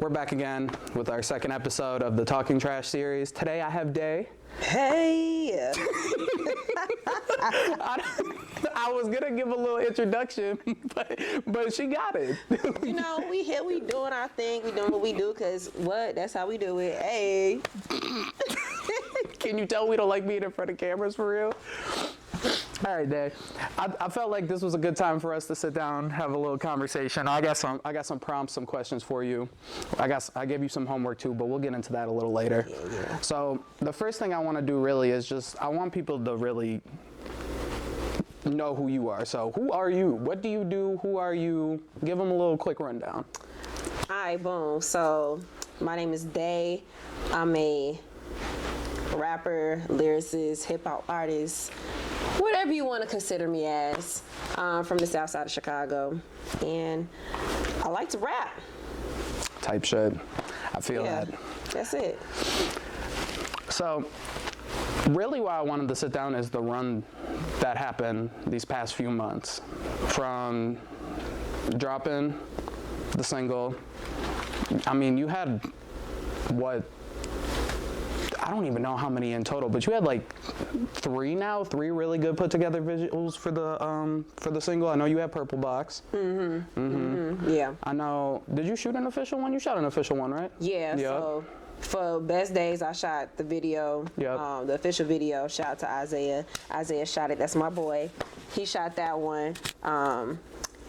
We're back again with our second episode of the Txlking Trxsh series. Today I have Day. Hey! I was gonna give a little introduction, but she got it. You know, we here, we doing our thing, we doing what we do, cause what? That's how we do it. Hey! Can you tell we don't like being in front of cameras for real? All right, Day. I felt like this was a good time for us to sit down, have a little conversation. I got some prompts, some questions for you. I gave you some homework too, but we'll get into that a little later. Yeah. So the first thing I want to do really is I want people to really know who you are. So who are you? What do you do? Who are you? Give them a little quick rundown. All right, boom. So my name is Day. I'm a rapper, lyricist, hip hop artist, whatever you want to consider me as, from the south side of Chicago. And I like to rap. Type shit. I feel that. That's it. So really why I wanted to sit down is the run that happened these past few months. From dropping the single, I mean, you had what? I don't even know how many in total, but you had like three really good put together visuals for the single. I know you had Purple Box. Yeah. I know. Did you shoot an official one? You shot an official one, right? Yeah. Yep. So for Best Days, I shot the video, Yep. the official video. Shout out to Isaiah. Isaiah shot it. That's my boy. He shot that one.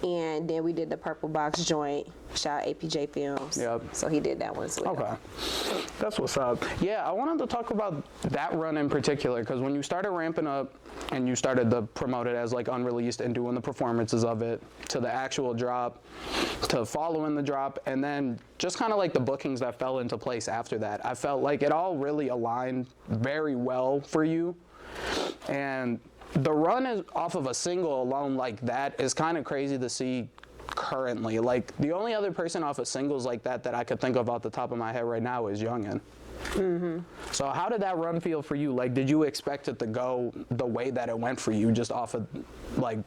And then we did the Purple Box joint. Shot APJ Films. Yep. So he did that one as well. Okay. That's what's up. Yeah, I wanted to talk about that run in particular because when you started ramping up and you started to promote it as like unreleased and doing the performances of it to the actual drop, to following the drop, and then just kind of like the bookings that fell into place after that, I felt like it all really aligned very well for you. And the run is off of a single alone like that is kind of crazy to see currently. Like the only other person off of singles like that I could think of off the top of my head right now is Youngin. So how did that run feel for you? Like, did you expect it to go the way that it went for you just off of like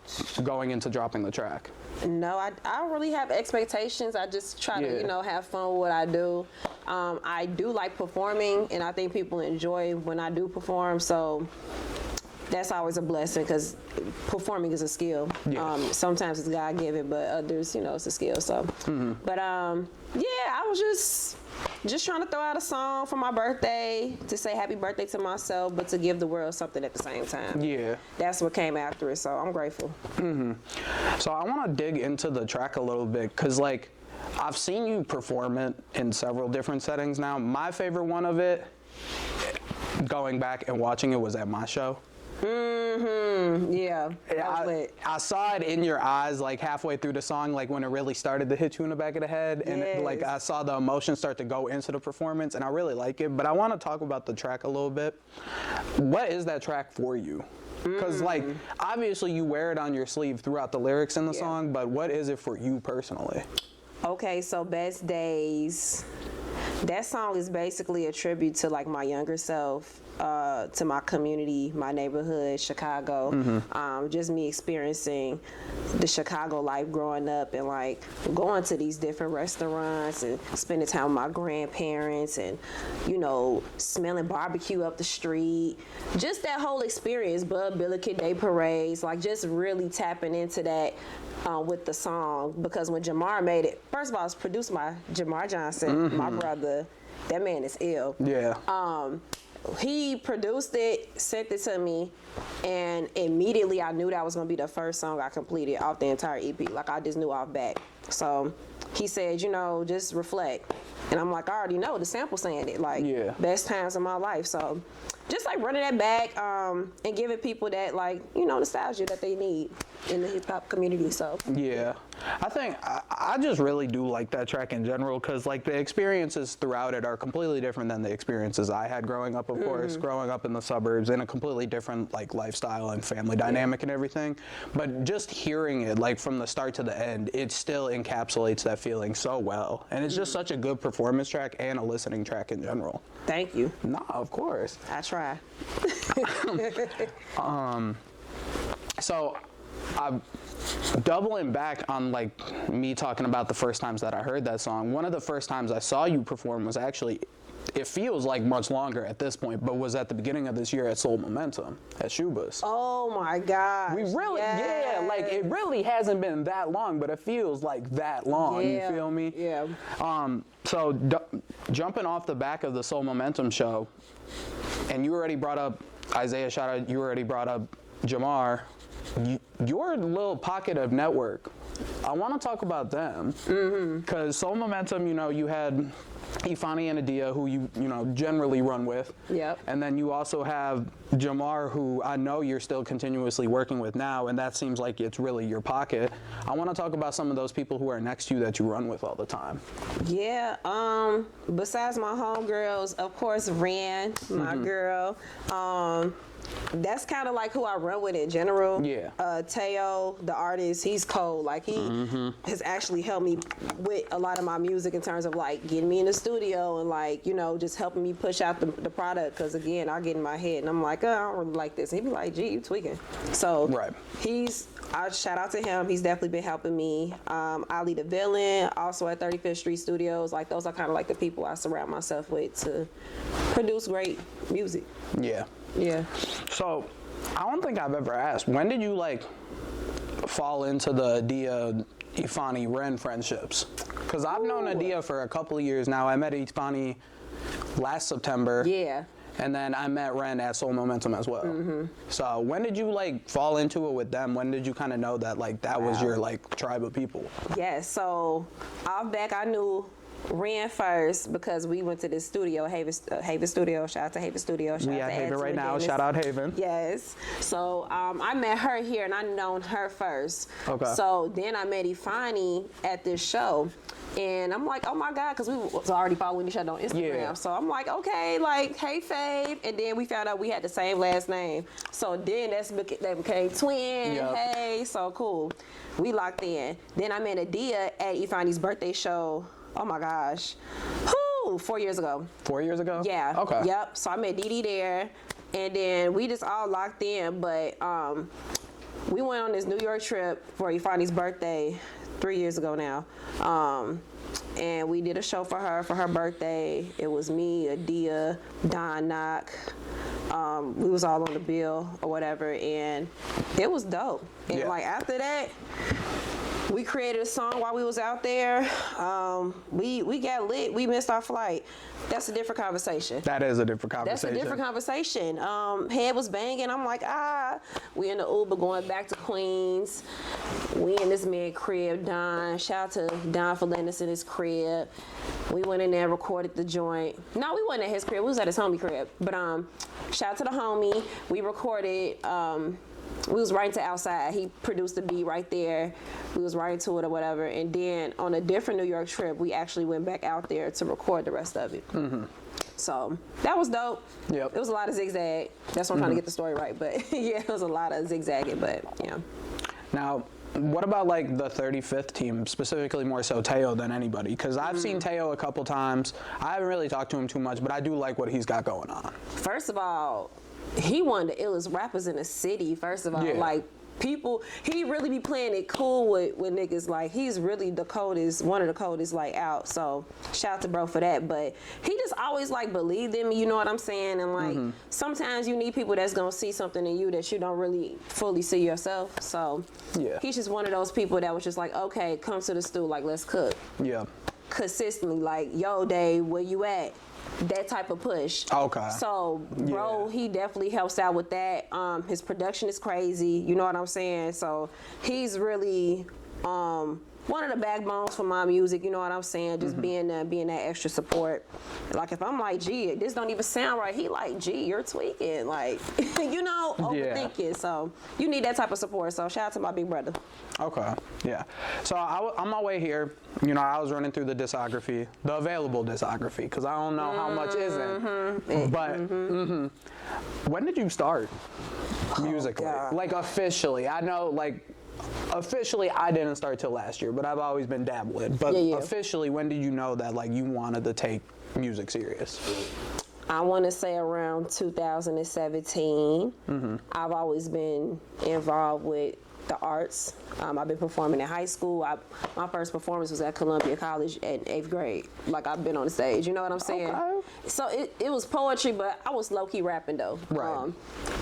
going into dropping the track? No, I don't really have expectations. I just try to, have fun with what I do. I do like performing, and I think people enjoy when I do perform. So that's always a blessing because performing is a skill. Yeah. Sometimes it's God-given, but others, it's a skill. So, but I was just trying to throw out a song for my birthday to say happy birthday to myself, but to give the world something at the same time. Yeah. That's what came after it. So I'm grateful. So I want to dig into the track a little bit because like I've seen you perform it in several different settings now. My favorite one of it, going back and watching it, was at my show. Yeah. I saw it in your eyes like halfway through the song, like when it really started to hit you in the back of the head, and like I saw the emotion start to go into the performance, and I really like it. But I want to talk about the track a little bit. What is that track for you? Because like obviously you wear it on your sleeve throughout the lyrics in the song, but what is it for you personally? Okay, so Best Days. That song is basically a tribute to like my younger self, to my community, my neighborhood, Chicago. Just me experiencing the Chicago life growing up and like going to these different restaurants and spending time with my grandparents and, smelling barbecue up the street. Just that whole experience, Bud Billiken Day parades, like just really tapping into that with the song, because when Jamar made it, first of all, it's produced by Jamar Johnson, my brother. That man is ill. Yeah. He produced it, sent it to me, and immediately I knew that was gonna be the first song I completed off the entire EP. Like I just knew off bat. So he said, just reflect. And I'm like, I already know the sample saying it, like best times of my life. So just like running that back and giving people that like, nostalgia that they need in the hip hop community. So yeah, I think I just really do like that track in general because like the experiences throughout it are completely different than the experiences I had growing up, of course, growing up in the suburbs in a completely different like lifestyle and family dynamic and everything. But just hearing it like from the start to the end, it still encapsulates that feeling so well. And it's just such a good performance track and a listening track in general. Thank you. No, of course. I try. So doubling back on like me talking about the first times that I heard that song, one of the first times I saw you perform was actually, it feels like much longer at this point, but was at the beginning of this year at Soul Momentum at Shubas. Oh my gosh. We really, yeah, like it really hasn't been that long, but it feels like that long. Yeah. You feel me? Yeah. So jumping off the back of the Soul Momentum show, and you already brought up Isaiah, shout out, you already brought up Jamar, your little pocket of network, I want to talk about them, because Soul Momentum, you know, you had Ifani and Adia, who you know generally run with. Yep. And then you also have Jamar, who I know you're still continuously working with now, and that seems like it's really your pocket. I want to talk about some of those people who are next to you that you run with all the time. Yeah. Besides my homegirls, of course, Ren, my girl. That's kind of like who I run with in general. Yeah. Teo, the artist, he's cold. Like he has actually helped me with a lot of my music in terms of like getting me in the studio and like, you know, just helping me push out the product. Cause again, I get in my head and I'm like, oh, I don't really like this. And he'd be like, gee, you tweaking. So right. I shout out to him. He's definitely been helping me. Ali the Villain, also at 35th Street Studios. Like those are kind of like the people I surround myself with to produce great music. Yeah. Yeah. So, I don't think I've ever asked, when did you like fall into the Adia, Ifani, Ren friendships? Because I've known Adia for a couple of years now. I met Ifani last September. Yeah. And then I met Ren at Soul Momentum as well. So when did you like fall into it with them? When did you kind of know that like that was your like tribe of people? Yeah, so off back I knew Ren first because we went to this studio, Haven Studio. Shout out to Haven Studio. Shout We out at to Haven right now. Dennis. Shout out Haven. Yes. So I met her here and I known her first. Okay. So then I met Ifani at this show. And I'm like, oh my God, because we was already following each other on Instagram. Yeah. So I'm like, okay, like, hey, Fave. And then we found out we had the same last name. So then they became twin. Yep. Hey, so cool. We locked in. Then I met Adia at Ifani's birthday show. Oh my gosh. 4 years ago. 4 years ago? Yeah. Okay. Yep. So I met Dee there. And then we just all locked in. But we went on this New York trip for Ifani's birthday 3 years ago now. And we did a show for her birthday. It was me, Adia, Don Knock. We was all on the bill or whatever, and it was dope. And like after that, we created a song while we was out there. We got lit. We missed our flight. That's a different conversation. That is a different conversation. That's a different conversation. Head was banging. I'm like, we in the Uber going back to Queens. We in this man crib, Don. Shout out to Don for letting us in his crib. We went in there and recorded the joint. No, we wasn't at his crib. We was at his homie crib. But shout out to the homie. We recorded. We was writing to outside. He produced the beat right there. We was writing to it or whatever. And then on a different New York trip, we actually went back out there to record the rest of it. So that was dope. Yep. It was a lot of zigzag. That's why I'm trying to get the story right. But yeah, it was a lot of zigzagging. But yeah. Now, what about like the 35th team, specifically more so Teo than anybody? Because I've seen Teo a couple times. I haven't really talked to him too much, but I do like what he's got going on. First of all, he one of the illest rappers in the city. First of all, like people, he really be playing it cool with niggas. Like he's really the coldest, one of the coldest like out. So shout out to bro for that. But he just always like believed in me. You know what I'm saying? And like sometimes you need people that's gonna see something in you that you don't really fully see yourself. So he's just one of those people that was just like, okay, come to the stew, like let's cook. Yeah. Consistently, like yo, Dave, where you at? That type of push. Okay. So, bro, he definitely helps out with that. His production is crazy. You know what I'm saying? So, he's really one of the backbones for my music. You know what I'm saying? Just being that extra support. Like, if I'm like, gee, this don't even sound right. He like, gee, you're tweaking. Like, you know, overthinking. So, you need that type of support. So, shout out to my big brother. Okay. Yeah. So, on my way here, you know, I was running through the discography, the available discography, because I don't know how much isn't. But when did you start musically? Like officially? I know, like, officially I didn't start till last year, but I've always been dabbling. But officially, when did you know that like you wanted to take music serious? I want to say around 2017. I've always been involved with the arts. I've been performing in high school. My first performance was at Columbia College in 8th grade. Like, I've been on the stage, you know what I'm saying? Okay. So it was poetry, but I was low-key rapping though. Right.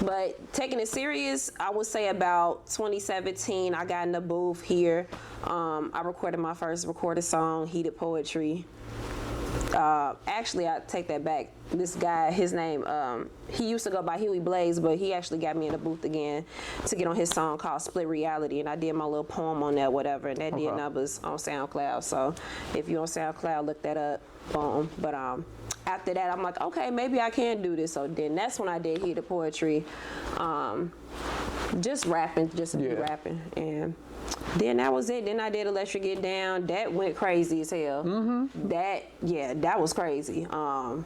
But taking it serious, I would say about 2017, I got in the booth here. I recorded my first recorded song, Heated Poetry. Actually, I take that back. This guy, his name, he used to go by Huey Blaze, but he actually got me in the booth again to get on his song called Split Reality, and I did my little poem on that, whatever, and that did numbers on SoundCloud. So if you're on SoundCloud, look that up, boom. But after that, I'm like, okay, maybe I can do this. So then that's when I did Heated Poetry, just rapping, just to be rapping, and then that was it. Then I did Electric Get Down. That went crazy as hell. That was crazy. Shout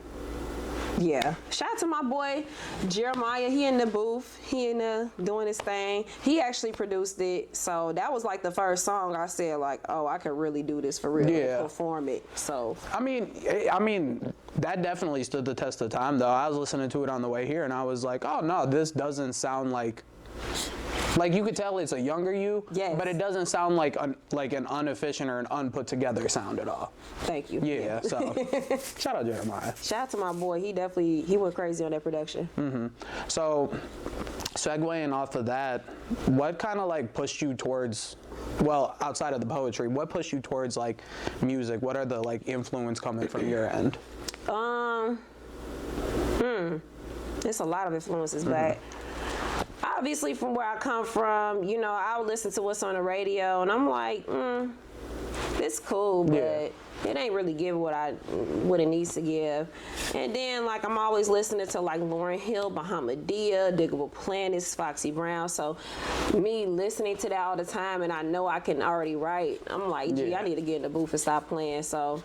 out to my boy Jeremiah. He in the booth. He in there doing his thing. He actually produced it. So that was like the first song I said, like, oh, I could really do this for real. And perform it. So I mean, that definitely stood the test of time, though. I was listening to it on the way here, and I was like, oh no, this doesn't sound like you could tell it's a younger you, but it doesn't sound like an inefficient or an unput together sound at all. Thank you. Yeah. So shout out Jeremiah. Shout out to my boy. He went crazy on that production. So segueing off of that, what kind of like pushed you towards, well, outside of the poetry, what pushed you towards like music? What are the like influence coming from your end? It's a lot of influences, but obviously from where I come from, you know, I would listen to what's on the radio, and I'm like, it's cool, but it ain't really giving what it needs to give. And then, like, I'm always listening to, like, Lauryn Hill, Bahamadia, Diggable Planets, Foxy Brown. So me listening to that all the time, and I know I can already write, I'm like, gee, I need to get in the booth and stop playing. So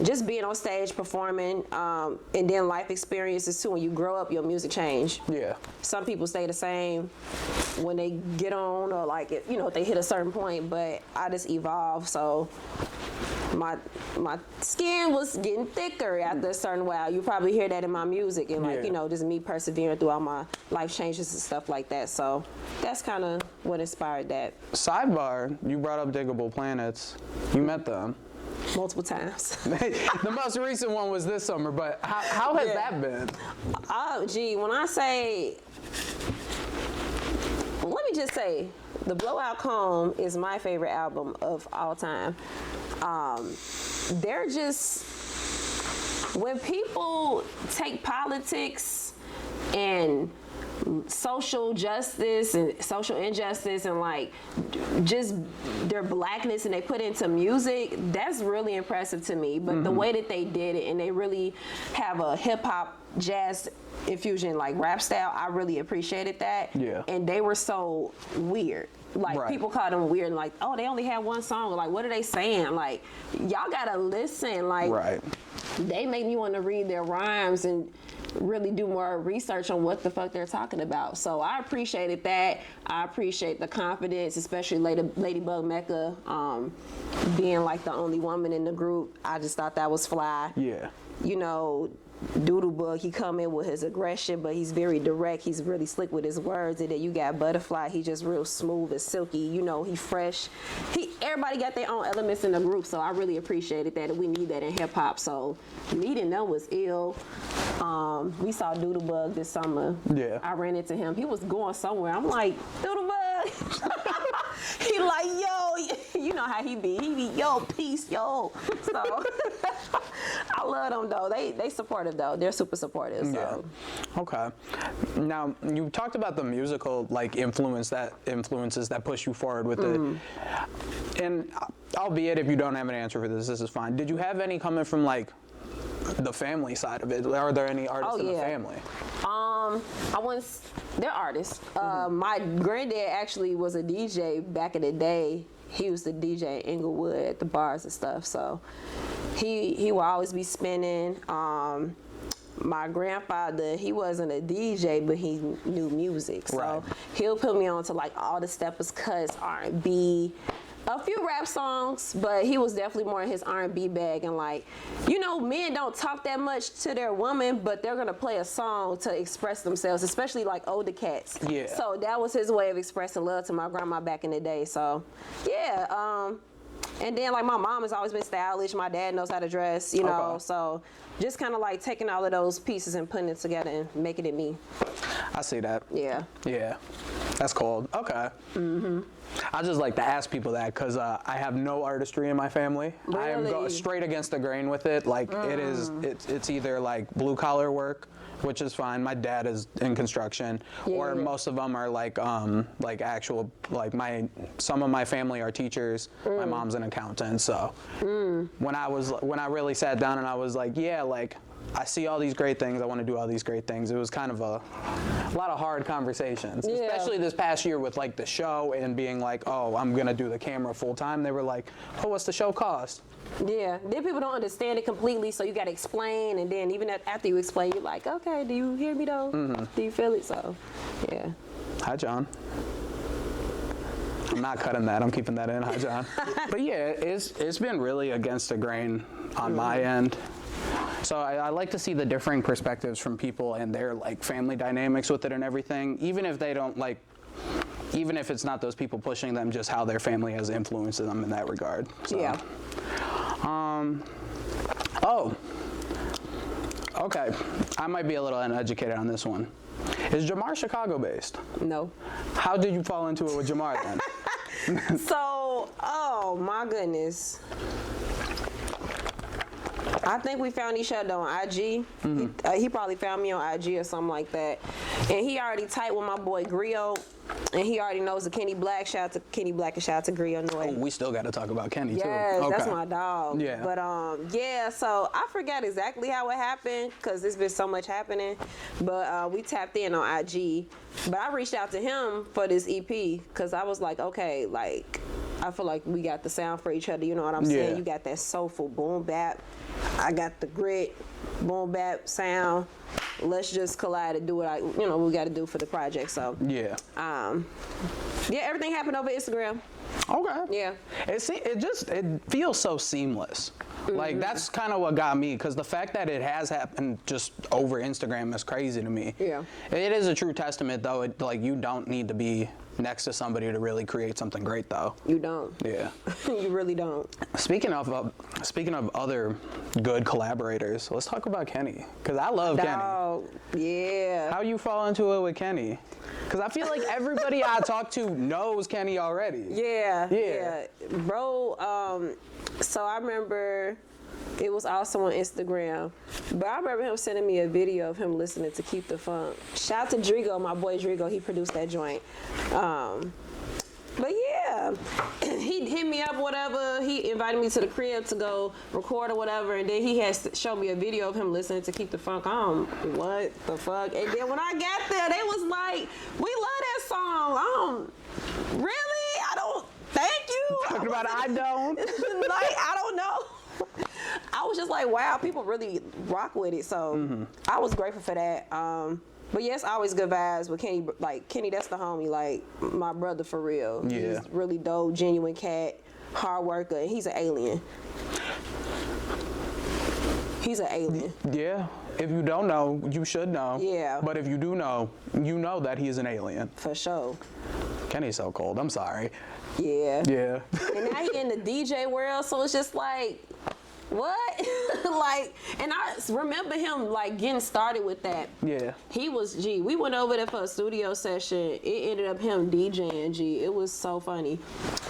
just being on stage performing, and then life experiences too. When you grow up, your music change. Some people stay the same when they get on, or like if they hit a certain point, but I just evolve. So my skin was getting thicker after a certain while. You probably hear that in my music, and like just me persevering through all my life changes and stuff like that. So that's kind of what inspired that. Sidebar, you brought up Diggable Planets. You met them multiple times. The most recent one was this summer, but how has that been? Oh, gee, when I say, let me just say, The Blowout Comb is my favorite album of all time. They're just, when people take politics and social justice and social injustice and like just their blackness and they put into music, that's really impressive to me. But the way that they did it, and they really have a hip-hop jazz infusion like rap style, I really appreciated that. And they were so weird. Like people call them weird, and like, oh, they only have one song. Like, what are they saying? Like, y'all gotta listen. Like, they make me want to read their rhymes and really do more research on what the fuck they're talking about. So I appreciated that. I appreciate the confidence, especially Ladybug Mecca being like the only woman in the group. I just thought that was fly. You know, Doodlebug, he come in with his aggression, but he's very direct. He's really slick with his words. And then you got Butterfly, he just real smooth and silky. You know, he fresh. Everybody got their own elements in the group, so I really appreciated that. And we need that in hip hop. So meeting them was ill. We saw Doodlebug this summer. I ran into him. He was going somewhere. I'm like, Doodlebug. He like, yo, you know how he be. He be, yo, peace, yo. So I love them though. They supportive though. They're super supportive. So. Okay. Now you talked about the musical like influences that push you forward with it. And albeit if you don't have an answer for this is fine. Did you have any coming from like the family side of it? Are there any artists in the family? They're artists. My granddad actually was a DJ back in the day. He used to DJ in Inglewood at the bars and stuff. So he will always be spinning. My grandfather, he wasn't a DJ, but he knew music. So he'll put me on to like all the Steppers cuts, R&B, A few rap songs, but he was definitely more in his R&B bag, and like, you know, men don't talk that much to their woman, but they're gonna play a song to express themselves, especially like older cats. Yeah. So that was his way of expressing love to my grandma back in the day. So yeah, and then like my mom has always been stylish. My dad knows how to dress, you know. Okay. So just kind of like taking all of those pieces and putting it together and making it me. I see that. Yeah. Yeah, that's cold. Okay. I just like to ask people that because I have no artistry in my family. I am Really? straight against the grain with it. Like it's either like blue collar work, which is fine. My dad is in construction, or Yeah. most of them are like actual like some of my family are teachers. My mom's an accountant. So when I really sat down and I was like, yeah, like I see all these great things. I want to do all these great things. It was kind of a lot of hard conversations, Yeah. especially this past year with like the show and being like, oh, I'm gonna do the camera full time. They were like, oh, what's the show cost? Yeah, then people don't understand it completely, so you got to explain, and then even after you explain, you're like, okay, do you hear me though? Do you feel it? So, yeah. Hi, John. I'm not cutting that. I'm keeping that in. Hi, John. But yeah, it's been really against the grain on my end. So I like to see the differing perspectives from people and their like family dynamics with it and everything, even if they don't like, even if it's not those people pushing them, just how their family has influenced them in that regard. So, Yeah. Oh. Okay. I might be a little uneducated on this one. Is Jamar Chicago based? No. How did you fall into it with Jamar then? So, oh my goodness. I think we found each other on IG. He probably found me on IG or something like that. And he already typed with my boy Griot, and he already knows the Kenny Black. Shout out to Kenny Black and shout out to Griot Noy. We still got to talk about Kenny too. Yes, that's Okay. my dog. Yeah. But yeah, so I forgot exactly how it happened because there's been so much happening. But we tapped in on IG. But I reached out to him for this EP because I was like, okay, like I feel like we got the sound for each other. You know what I'm saying? Yeah. You got that soulful boom bap. I got the grit boom bap sound. Let's just collide and do what we got to do for the project. So Yeah. yeah, everything happened over Instagram. Okay. Yeah. It feels so seamless. Like that's kind of what got me, because the fact that it has happened just over Instagram is crazy to me. Yeah. It is a true testament, though. Like you don't need to be next to somebody to really create something great, though. You don't. Yeah. You really don't. Speaking of other good collaborators, let's talk about Kenny, because I love Kenny. Oh, yeah. How you fall into it with Kenny? Because I feel like everybody I talk to knows Kenny already. Yeah. Yeah. Bro, so I remember it was also on Instagram, but I remember him sending me a video of him listening to Keep the Funk. Shout out to Drigo, my boy Drigo, he produced that joint. But yeah, he hit me up, whatever. He invited me to the crib to go record or whatever, and then he has showed me a video of him listening to Keep the Funk. What the fuck? And then when I got there, they was like, "We love that song." Really? I don't. Thank you. Talking about I don't. Like I don't know. I was just like, wow, people really rock with it. So I was grateful for that. But yes, always good vibes with Kenny. Like Kenny, that's the homie. Like my brother for real. Yeah. He's really dope, genuine cat, hard worker. And he's an alien. He's an alien. Yeah. If you don't know, you should know. Yeah. But if you do know, you know that he is an alien. For sure. Kenny's so cold. I'm sorry. Yeah. Yeah. And now he in the DJ world, so it's just like, what? Like, and I remember him like getting started with that. Yeah. He was G. We went over there for a studio session. It ended up him DJing G. It was so funny.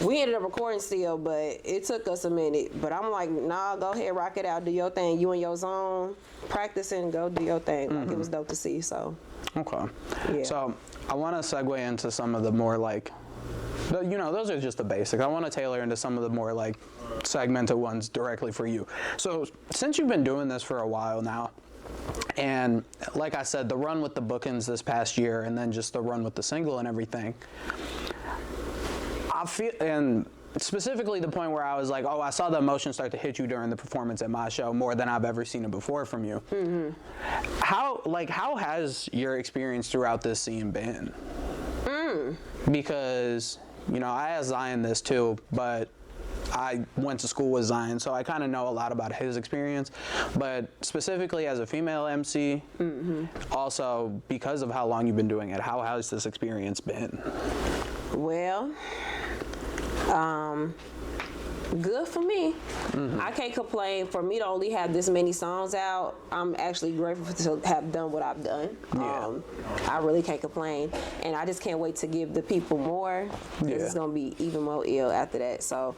We ended up recording still, but it took us a minute. But I'm like, nah, go ahead, rock it out, do your thing. You in your zone, practicing, go do your thing. Like it was dope to see. So. Okay. Yeah. So I want to segue into some of the more like, those are just the basics. I want to tailor into some of the more like segmented ones directly for you. So since you've been doing this for a while now, and like I said, the run with the bookings this past year, and then just the run with the single and everything, I feel, and specifically the point where I was like, oh, I saw the emotion start to hit you during the performance at my show more than I've ever seen it before from you. How has your experience throughout this scene been? Because you know, I asked Zion this too, but I went to school with Zion, so I kind of know a lot about his experience. But specifically as a female MC, also because of how long you've been doing it, how has this experience been? Well, good for me. I can't complain. For me to only have this many songs out, I'm actually grateful to have done what I've done. Yeah. I really can't complain, and I just can't wait to give the people more, because it's gonna be even more ill after that. So,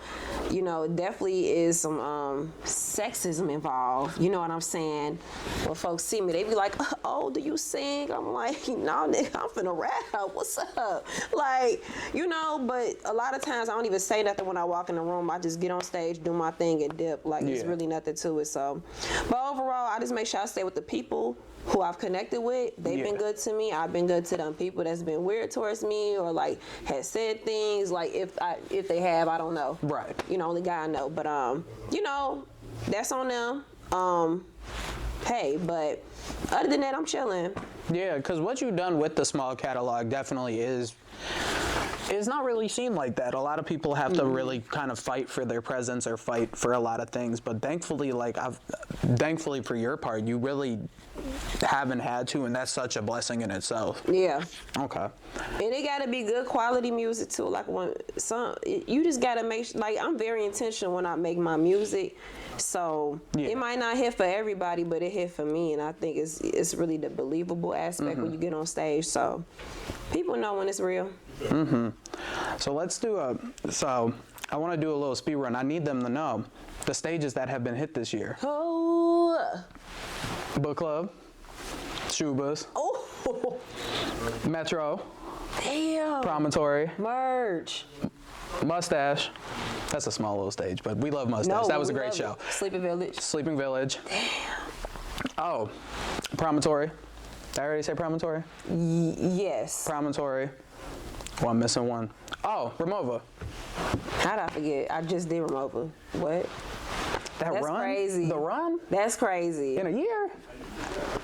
you know, definitely is some sexism involved. You know what I'm saying? When folks see me, they be like, "Oh, do you sing?" I'm like, "No, nigga, I'm finna rap. What's up?" Like, you know. But a lot of times I don't even say nothing when I walk in the room. I just get on stage, do my thing, and dip. Like, it's really nothing to it. So, but overall, I just make sure I stay with the people who I've connected with. They've been good to me. I've been good to them. People that's been weird towards me, or like has said things, like if they have, I don't know. Right. You know, only God know. But you know, that's on them. Hey, but other than that, I'm chilling. Yeah, because what you've done with the small catalog definitely is. It's not really seen like that. A lot of people have to really kind of fight for their presence or fight for a lot of things. But thankfully, thankfully for your part, you really haven't had to, and that's such a blessing in itself. Yeah. Okay. And it gotta be good quality music too. Like you just gotta make, like, I'm very intentional when I make my music. So it might not hit for everybody, but it hit for me, and I think it's really the believable aspect when you get on stage. So people know when it's real. So let's do so I want to do a little speed run. I need them to know the stages that have been hit this year. Oh. Book Club, Shubas, Oh. Metro, Damn. Promontory, Merge. Mustache. That's a small little stage, but we love Mustache. No, that was a we great love show. it. Sleeping Village. Sleeping Village. Damn. Oh, Promontory. Did I already say Promontory? Yes. Promontory. Oh, I'm missing one. Oh, Remova. How'd I forget? I just did Remova. What? That's run? Crazy. The run? That's crazy. In a year?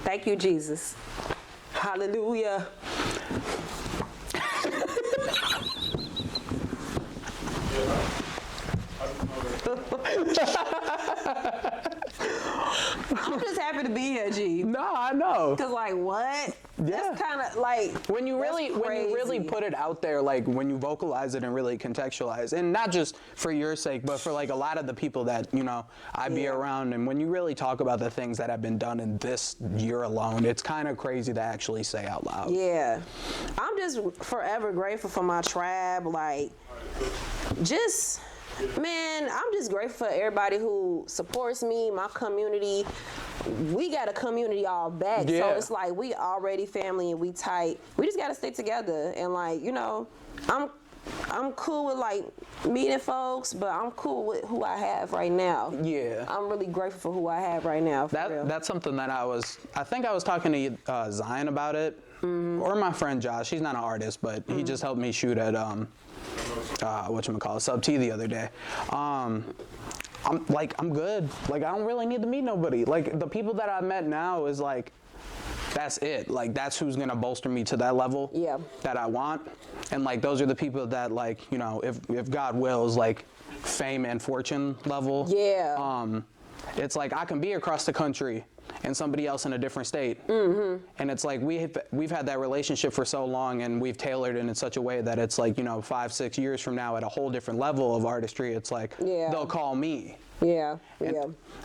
Thank you, Jesus. Hallelujah. I'm just happy to be here, G. No, I know. Cause like what? Yeah. That's kind of like when you really put it out there, like when you vocalize it and really contextualize, and not just for your sake, but for like a lot of the people that, you know, I be around, and when you really talk about the things that have been done in this year alone, it's kind of crazy to actually say out loud. Yeah. I'm just forever grateful for my tribe. Like, just, man, I'm just grateful for everybody who supports me, my community. We got a community all back. Yeah. So it's like we already family and we tight. We just got to stay together. And like, you know, I'm cool with like meeting folks, but I'm cool with who I have right now. Yeah. I'm really grateful for who I have right now. That's something that I think I was talking to Zion about it, or my friend Josh. He's not an artist, but he just helped me shoot at whatchamacallit, Sub T the other day. I'm good. Like, I don't really need to meet nobody. Like, the people that I've met now is like, that's it. Like, that's who's gonna bolster me to that level that I want. And like, those are the people that, like, you know, if God wills, like fame and fortune level. Yeah. It's like I can be across the country and somebody else in a different state. And it's like we've had that relationship for so long, and we've tailored it in such a way that it's like, you know, 5-6 years from now at a whole different level of artistry, it's like they'll call me. Yeah.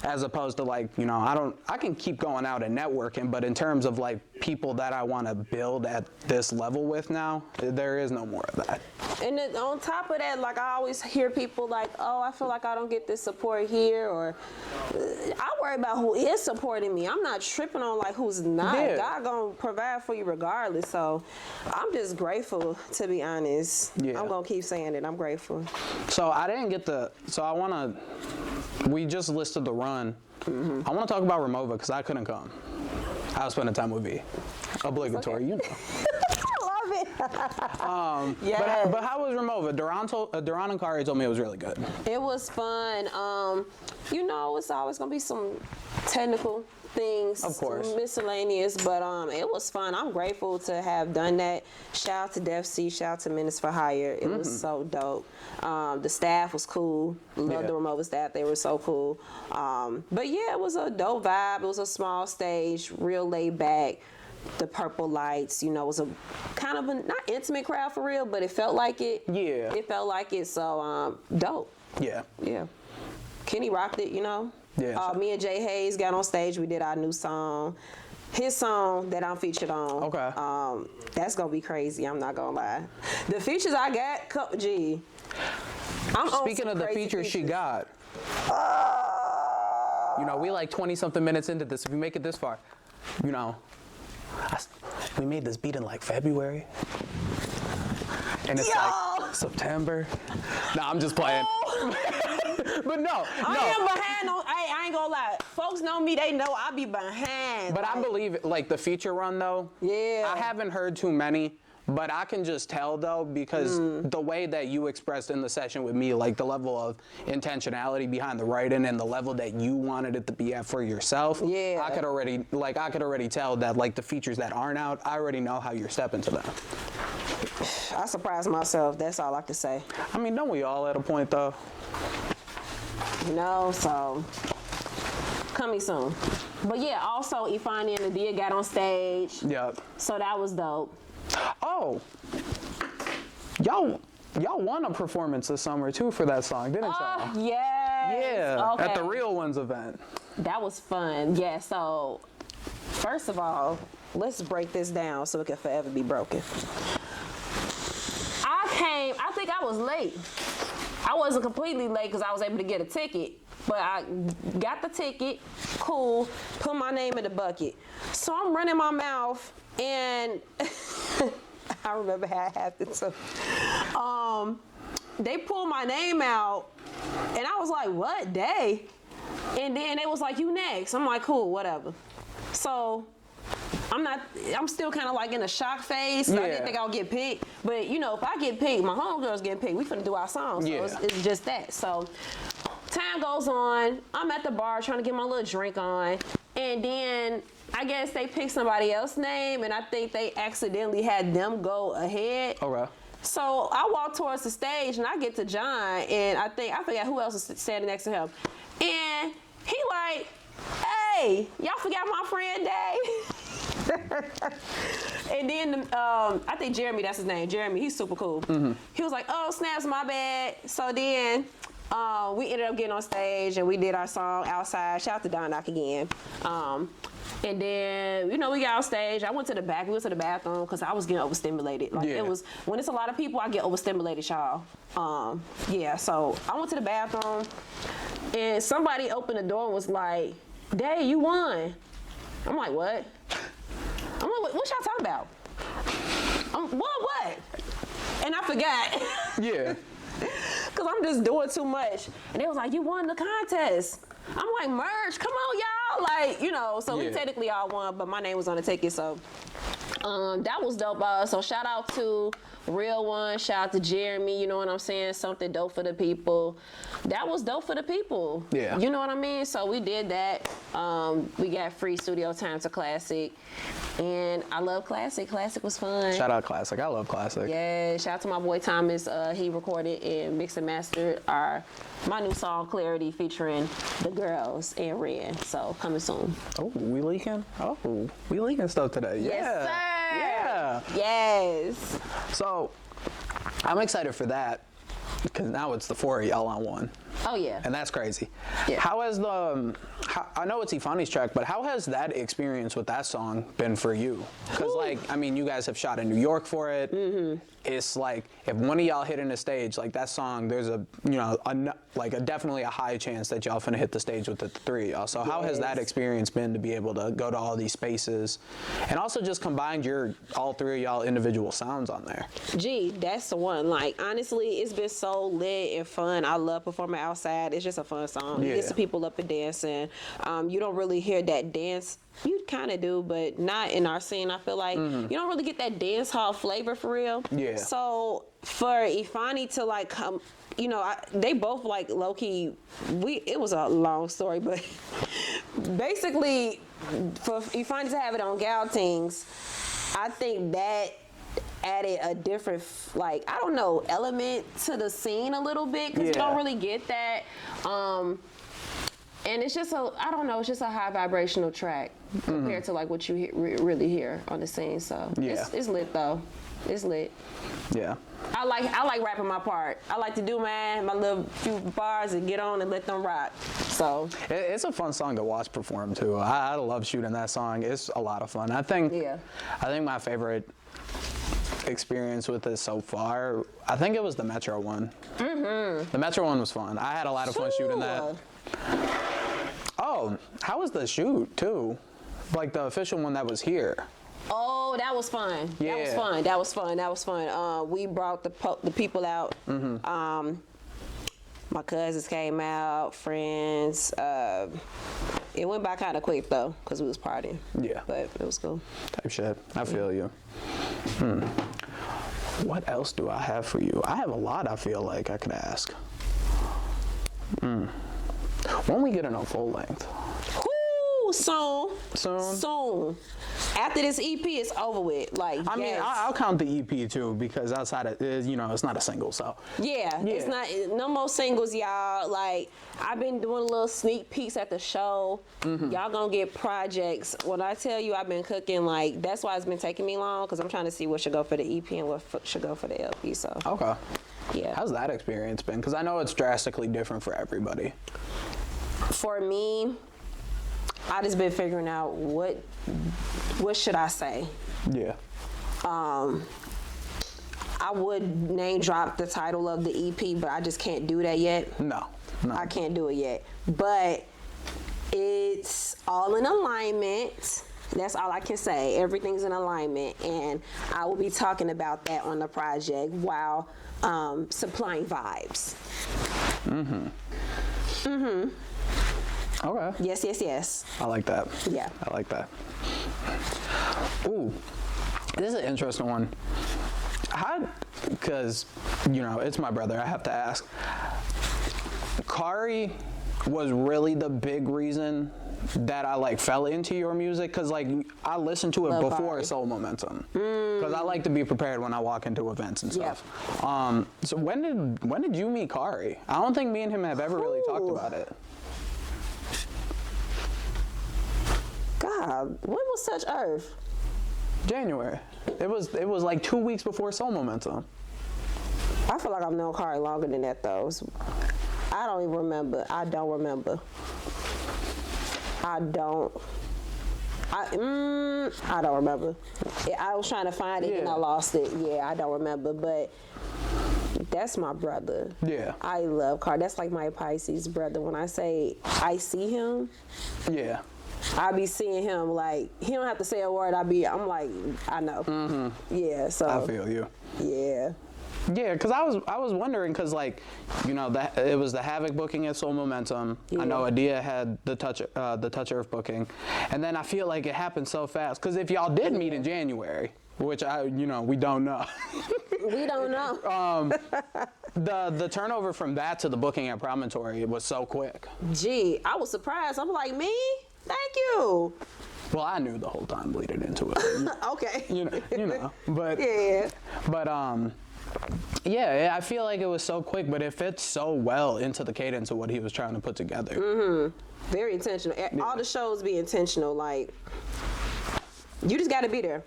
As opposed to like, you know, I can keep going out and networking, but in terms of like people that I want to build at this level with now, there is no more of that. And then on top of that, like I always hear people like, oh, I feel like I don't get this support here, or I worry about who is supporting me. I'm not tripping on like who's not. Yeah. God gonna provide for you regardless. So I'm just grateful, to be honest. Yeah. I'm gonna keep saying it. I'm grateful. So I didn't get we just listed the run. I want to talk about Remova because I couldn't come. I was spending time with V. Obligatory, you know. I love it. But how was Remova? Duran and Kari told me it was really good. It was fun. You know, it's always gonna be some technical things, Of course. miscellaneous, but it was fun. I'm grateful to have done that. Shout out to Def C, shout out to Menace for Hire. It was so dope. The staff was cool. Love the remote staff, they were so cool. But yeah, it was a dope vibe. It was a small stage, real laid back. The purple lights, you know, it was a kind of a not intimate crowd for real, but it felt like it. Yeah. It felt like it, so dope. Yeah. Yeah. Kenny rocked it, you know. Yeah. Me and Jay Hayes got on stage. We did our new song. His song that I'm featured on. Okay. That's gonna be crazy. I'm not gonna lie. The features I got, G. I'm on Speaking some of the crazy features she got, you know, we like 20-something minutes into this. If you make it this far, you know, we made this beat in like February. And it's like September. No, I'm just playing. But no. I am behind on. I ain't gonna lie. Folks know me. They know I be behind. But I believe it, like the feature run though. Yeah. I haven't heard too many, but I can just tell though because the way that you expressed in the session with me, like the level of intentionality behind the writing and the level that you wanted it to be at for yourself. Yeah. I could already tell that like the features that aren't out, I already know how you're stepping to them. I surprised myself. That's all I can say. I mean, don't we all at a point though? You know, so coming soon. But yeah, also Ifani and Nadia got on stage. Yep. So that was dope. Oh, y'all won a performance this summer too for that song, didn't y'all? Yes. Yeah, Okay. at the Real Ones event. That was fun. Yeah, so first of let's break this down so it can forever be broken. I think I was late. I wasn't completely late because I was able to get a ticket, but I got the ticket, cool, put my name in the bucket. So I'm running my mouth, and I remember how it happened. So, they pulled my name out, and I was like, what day? And then they was like, you next. I'm like, cool, whatever. So I'm still kind of like in a shock phase. So I didn't think I'll get picked. But, you know, if I get picked, my homegirl's getting picked. We finna do our song. So it's just that. So time goes on. I'm at the bar trying to get my little drink on. And then I guess they picked somebody else's name. And I think they accidentally had them go ahead. Okay. So I walk towards the stage and I get to John. And I forgot who else was standing next to him. And he like, hey, y'all forgot my friend Day? And then I think Jeremy, that's his name. Jeremy, he's super cool. He was like, oh, snaps, my bad. So then we ended up getting on stage and we did our song outside. Shout out to Don Knock again. And then, you know, we got on stage. I went to the back. We went to the bathroom because I was getting overstimulated. Like it was, when it's a lot of people, I get overstimulated, y'all. So I went to the bathroom and somebody opened the door and was like, Day, you won. I'm like, what? I'm like, what y'all talking about? What? And I forgot. Yeah. Because I'm just doing too much. And they was like, you won the contest. I'm like, merch, come on, y'all. Like, you know, so we technically all won, but my name was on the ticket, so that was dope. So shout out to Real One, shout out to Jeremy, you know what I'm saying? Something dope for the people. That was dope for the people. Yeah. You know what I mean? So we did that. We got free studio time to Classic. And I love Classic. Classic was fun. Shout out Classic. I love Classic. Yeah, shout out to my boy Thomas. He recorded and mixed and mastered my new song Clarity featuring the girls and Ren. So coming soon. Oh, we leaking? Oh, we leaking stuff today. Yes, Yeah. sir. Yeah. Yes. So I'm excited for that because now it's the four of y'all on one. Oh yeah. And that's crazy. Yeah. How has I know it's Ifani's track, but how has that experience with that song been for you? Because like, I mean, you guys have shot in New York for it. Mm-hmm. It's like, if one of y'all hitting the stage, like that song, there's definitely a high chance that y'all finna hit the stage with the three of y'all. So how has that experience been to be able to go to all these spaces and also just combine all three of y'all individual sounds on there? Gee, that's the one. Like, honestly, it's been so lit and fun. I love performing outside. It's just a fun song. Yeah. It gets the people up and dancing. You don't really hear that dance. You kind of do, but not in our scene. I feel like you don't really get that dance hall flavor for real. Yeah. So for Ifani to like come, you know, they both like low key. It was a long story, but basically, for you find to have it on Galtings, I think that added a different, like, I don't know, element to the scene a little bit, because you don't really get that. And it's just I don't know, it's just a high vibrational track compared to like what you really hear on the scene. So it's lit though. It's lit. Yeah. I like rapping my part. I like to do my little few bars and get on and let them rock. So it's a fun song to watch perform too. I love shooting that song. It's a lot of fun. I think my favorite experience with this so far, I think it was the Metro one. The Metro one was fun. I had a lot of fun shooting that. Oh, how was the shoot too? Like the official one that was here. Oh, that was fun. Yeah. That was fun. We brought the people out. My cousins came out, friends. It went by kind of quick though, because we was partying. Yeah. But it was cool. Type shit. I feel you. What else do I have for you? I have a lot, I feel like I could ask. When we get in a full length? Ooh, soon. After this EP is over with, like, I mean, I'll count the EP too, because outside of, it's not a single, so. Yeah, it's not, no more singles, y'all. Like, I've been doing little sneak peeks at the show. Y'all gonna get projects. When I tell you I've been cooking, like, that's why it's been taking me long, because I'm trying to see what should go for the EP and what should go for the LP, so. Okay. Yeah. How's that experience been? Because I know it's drastically different for everybody. For me, I just been figuring out what should I say. Yeah. I would name drop the title of the EP, but I just can't do that yet. No. I can't do it yet. But it's all in alignment. That's all I can say. Everything's in alignment, and I will be talking about that on the project while supplying vibes. Okay. Yes. I like that. Yeah. I like that. Ooh, this is an interesting one. Because, it's my brother, I have to ask. Kari was really the big reason that I fell into your music, because I listened to it before Soul Momentum, because I like to be prepared when I walk into events and stuff. So when did you meet Kari? I don't think me and him have ever really talked about it. God, when was Such Earth? January. It was like 2 weeks before Soul Momentum. I feel like I've known Kari longer than that though. I don't even remember. I don't remember. I don't remember. I was trying to find it and I lost it. Yeah, I don't remember, but that's my brother. Yeah. I love Kari. That's like my Pisces brother. When I say I see him, I be seeing him, like, he don't have to say a word. I'm like, I know. Yeah, so. I feel you. Yeah. Yeah, because I was wondering, because it was the Havoc booking at Soul Momentum. I know Adia had the Touch Earth booking, and then I feel like it happened so fast. Because if y'all did meet in January, which we don't know. We don't know. The turnover from that to the booking at Promontory was so quick. Gee, I was surprised. I'm like, me? Thank you. Well, I knew the whole time leading into it. Okay. But yeah. But yeah, I feel like it was so quick, but it fits so well into the cadence of what he was trying to put together. Very intentional. All the shows be intentional. Like, you just got to be there.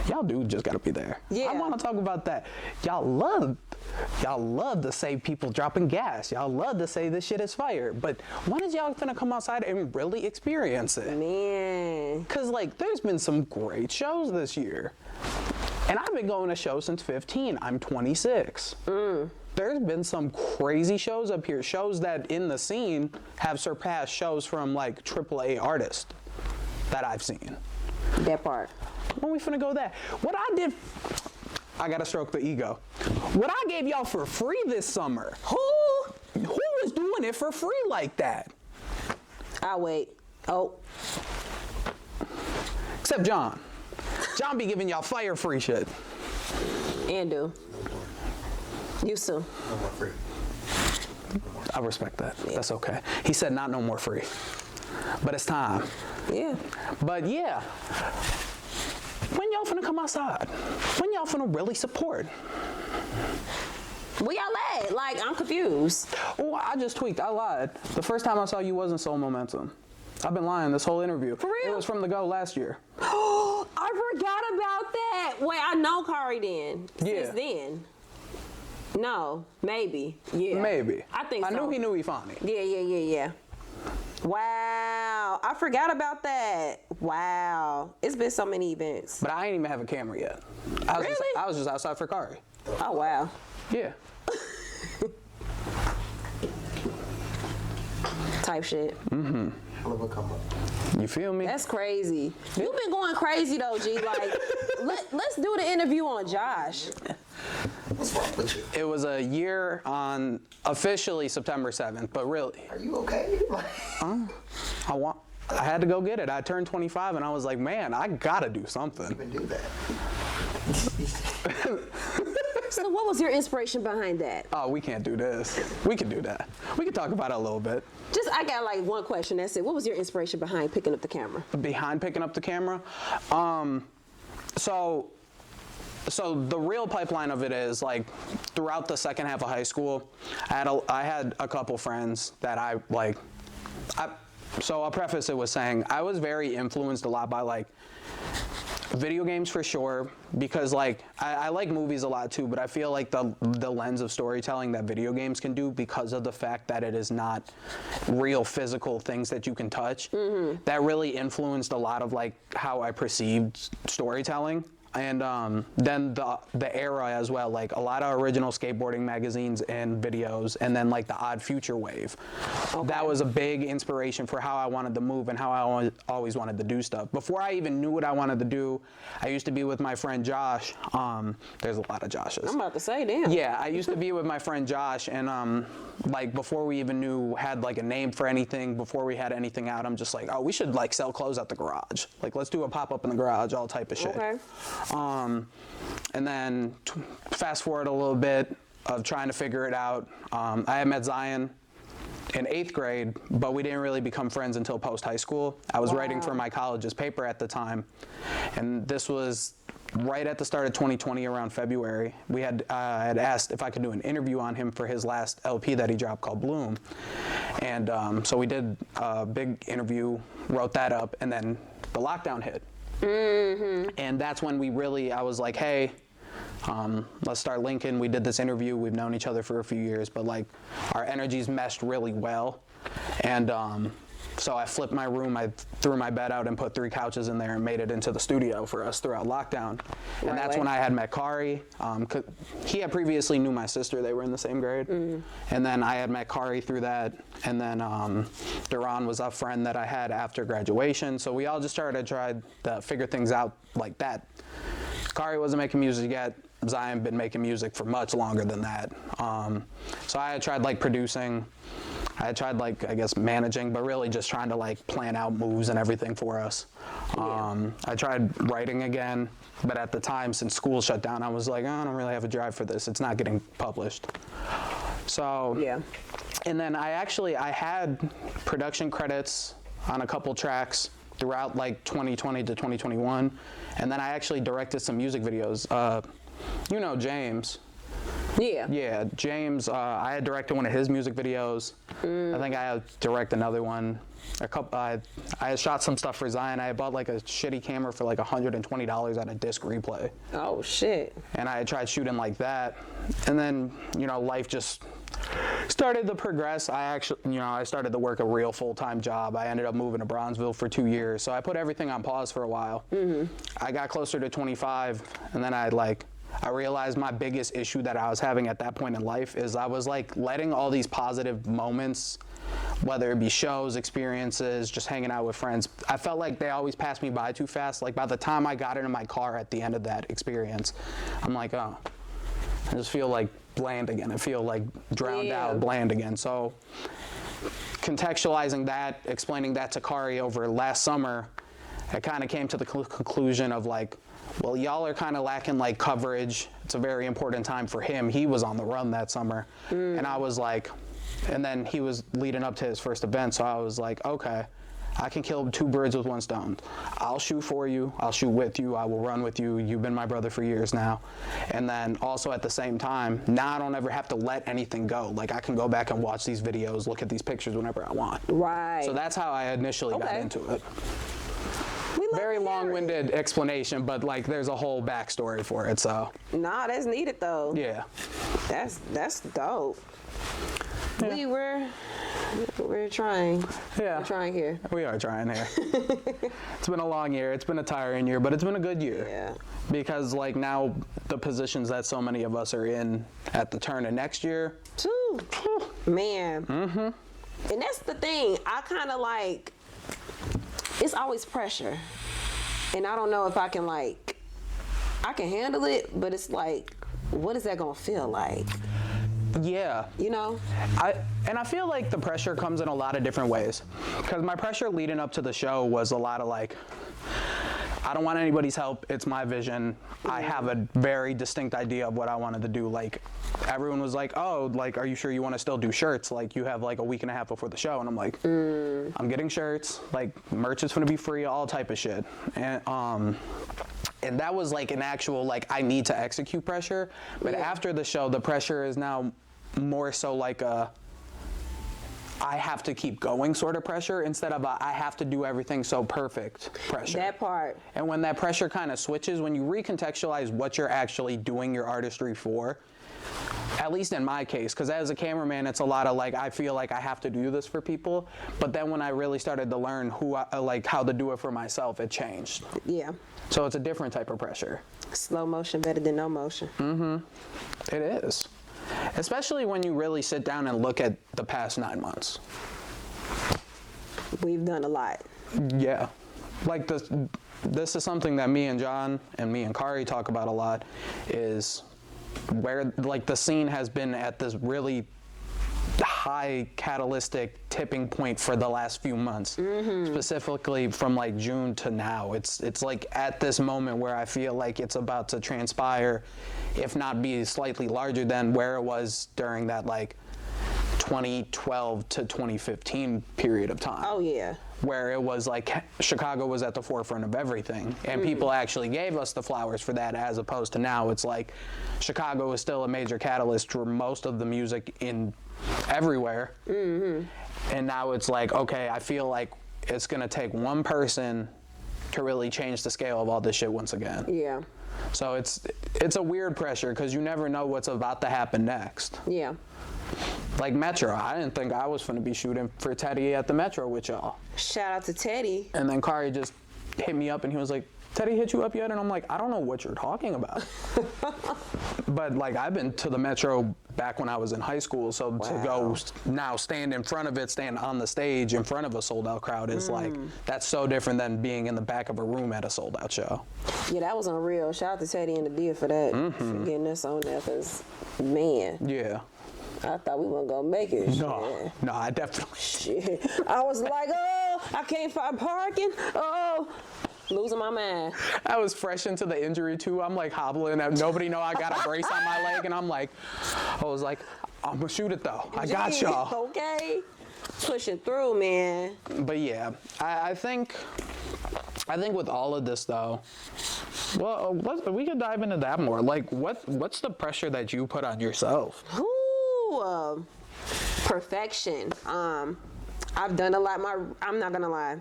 Y'all do just got to be there. Yeah. I want to talk about that. Y'all love to say people dropping gas. Y'all love to say this shit is fire. But when is y'all gonna come outside and really experience it? Man. Because, there's been some great shows this year. And I've been going to shows since 15. I'm 26. There's been some crazy shows up here. Shows that in the scene have surpassed shows from, AAA artists that I've seen. That part. When we finna go that? What I did... I gotta stroke the ego. What I gave y'all for free this summer, who was doing it for free like that? I'll wait. Oh. Except John. John be giving y'all fire free shit. And do. Used to. No more free. I respect that. Yeah. That's okay. He said not no more free. but it's time. Yeah. But yeah, when y'all finna come outside? When y'all finna really support? Where y'all at? Like, I'm confused. Oh, I just tweaked. I lied. The first time I saw you wasn't Soul Momentum. I've been lying this whole interview. For real? It was from the Go last year. Oh, I forgot about that. Wait, I know Kari then. Yeah. Since then. No, maybe. Yeah. Maybe. I think so. I knew he knew he funny. Yeah. Wow, I forgot about that. Wow, it's been so many events. But I ain't even have a camera yet. Really? I was just outside for Kari. Oh, wow. Yeah. Type shit. You feel me? That's crazy. You've been going crazy though, G. Like, let's do the interview on Josh. What's wrong with you? It was a year on officially September 7th, but really, Are you okay? I had to go get it. I turned 25 and I was like, man, I gotta do something. Even do that. So what was your inspiration behind that? Oh, we can't do this. We can do that. We can talk about it a little bit. I got like one question, that's it. What was your inspiration behind picking up the camera? Behind picking up the camera, so the real pipeline of it is like throughout the second half of high school, I had a couple friends that so I'll preface it with saying I was very influenced a lot by like video games for sure, because like I like movies a lot too, but I feel like the lens of storytelling that video games can do, because of the fact that it is not real physical things that you can touch, that really influenced a lot of like how I perceived storytelling. And then the era as well, like a lot of original skateboarding magazines and videos, and then like the Odd Future wave. Okay. That was a big inspiration for how I wanted to move and how I always wanted to do stuff. Before I even knew what I wanted to do, I used to be with my friend Josh. There's a lot of Joshes. I'm about to say, damn. Yeah, I used to be with my friend Josh, and like before we even had like a name for anything, before we had anything out, I'm just like, oh, we should like sell clothes at the garage. Like, let's do a pop-up in the garage, all type of shit. Okay. And then fast forward a little bit of trying to figure it out. I had met Zion in 8th grade, but we didn't really become friends until post high school. I was writing for my college's paper at the time, and this was right at the start of 2020, around February. We had had asked if I could do an interview on him for his last LP that he dropped called Bloom, and so we did a big interview, wrote that up, and then the lockdown hit. And that's when I was like, hey, let's start linking. We did this interview. We've known each other for a few years, but like our energies meshed really well. And so I flipped my room. I threw my bed out and put 3 couches in there and made it into the studio for us throughout lockdown. And that's when I had met Kari. He had previously knew my sister. They were in the same grade. And then I had met Kari through that. And then Duran was a friend that I had after graduation. So we all just started to try to figure things out like that. Kari wasn't making music yet. Zion been making music for much longer than that. So I had tried like producing. I had tried like, I guess, managing, but really just trying to like plan out moves and everything for us. I tried writing again, but at the time, since school shut down, I was like, oh, I don't really have a drive for this. It's not getting published. So, yeah. And then I had production credits on a couple tracks throughout like 2020 to 2021. And then I actually directed some music videos. You know James. Yeah. Yeah, James, I had directed one of his music videos. I think I had directed another one. I had shot some stuff for Zion. I had bought like a shitty camera for like $120 at a disc replay. Oh, shit. And I had tried shooting like that. And then, life just started to progress. I started to work a real full-time job. I ended up moving to Bronzeville for 2 years. So I put everything on pause for a while. I got closer to 25, and then I realized my biggest issue that I was having at that point in life is I was like letting all these positive moments, whether it be shows, experiences, just hanging out with friends, I felt like they always passed me by too fast. Like by the time I got into my car at the end of that experience, I'm like, oh, I just feel like bland again. I feel like drowned out, bland again. So contextualizing that, explaining that to Kari over last summer, I kind of came to the conclusion of like, well, y'all are kind of lacking like coverage. It's a very important time for him. He was on the run that summer. And I was like, and then he was leading up to his first event. So I was like, okay, I can kill two birds with one stone. I'll shoot for you, I'll shoot with you, I will run with you, you've been my brother for years now. And then also at the same time, now I don't ever have to let anything go. Like I can go back and watch these videos, look at these pictures whenever I want. Right. So that's how I initially got into it. Very long-winded explanation, but like there's a whole backstory for it, so. Nah, that's needed though. Yeah. That's dope. Yeah. We're trying. Yeah. We're trying here. We are trying here. It's been a long year. It's been a tiring year, but it's been a good year. Yeah. Because like now the positions that so many of us are in at the turn of next year. Man. Mm-hmm. And that's the thing. I kind of like, it's always pressure. And I don't know if I can handle it, but it's like, what is that gonna feel like? Yeah. You know? I feel like the pressure comes in a lot of different ways. Because my pressure leading up to the show was a lot of like, I don't want anybody's help. It's my vision. I have a very distinct idea of what I wanted to do. Like, everyone was like, oh, like, are you sure you want to still do shirts? Like, you have like a week and a half before the show. And I'm like, I'm getting shirts. Like, merch is going to be free, all type of shit. And that was like an actual, like, I need to execute pressure. But after the show, the pressure is now more so like a, I have to keep going sort of pressure instead of a, I have to do everything so perfect pressure. That part. And when that pressure kind of switches, when you recontextualize what you're actually doing your artistry for, at least in my case, because as a cameraman, it's a lot of like, I feel like I have to do this for people. But then when I really started to learn how to do it for myself, it changed. Yeah. So it's a different type of pressure. Slow motion better than no motion. Mm-hmm. It is. Especially when you really sit down and look at the past 9 months. We've done a lot. Yeah. Like this is something that me and John and me and Kari talk about a lot, is where like the scene has been at this really high catalytic tipping point for the last few months, specifically from like June to now. It's like at this moment where I feel like it's about to transpire, if not be slightly larger than where it was during that like 2012 to 2015 period of time. Oh yeah. Where it was like Chicago was at the forefront of everything, and people actually gave us the flowers for that, as opposed to now it's like Chicago is still a major catalyst for most of the music in everywhere. And now it's like, okay, I feel like it's gonna take one person to really change the scale of all this shit once again. Yeah. So it's a weird pressure because you never know what's about to happen next. Yeah. Like Metro, I didn't think I was gonna be shooting for Teddy at the Metro with y'all. Shout out to Teddy. And then Kari just hit me up and he was like, Teddy hit you up yet? And I'm like, I don't know what you're talking about. But like, I've been to the Metro back when I was in high school, so to go now stand in front of it, stand on the stage in front of a sold out crowd is like, that's so different than being in the back of a room at a sold out show. Yeah, that was unreal. Shout out to Teddy and the Dia for that, for getting us on there, because man. Yeah. I thought we weren't gonna make it. No, I definitely. Shit. I was like, oh, I can't find parking. Oh, losing my mind. I was fresh into the injury too. I'm like hobbling and nobody know I got a brace on my leg, and I was like, I'm gonna shoot it though. I got y'all. Okay. Pushing through, man. But yeah, I think with all of this though, well, we could dive into that more. Like, what's the pressure that you put on yourself? Perfection. I've done a lot. I'm not gonna lie.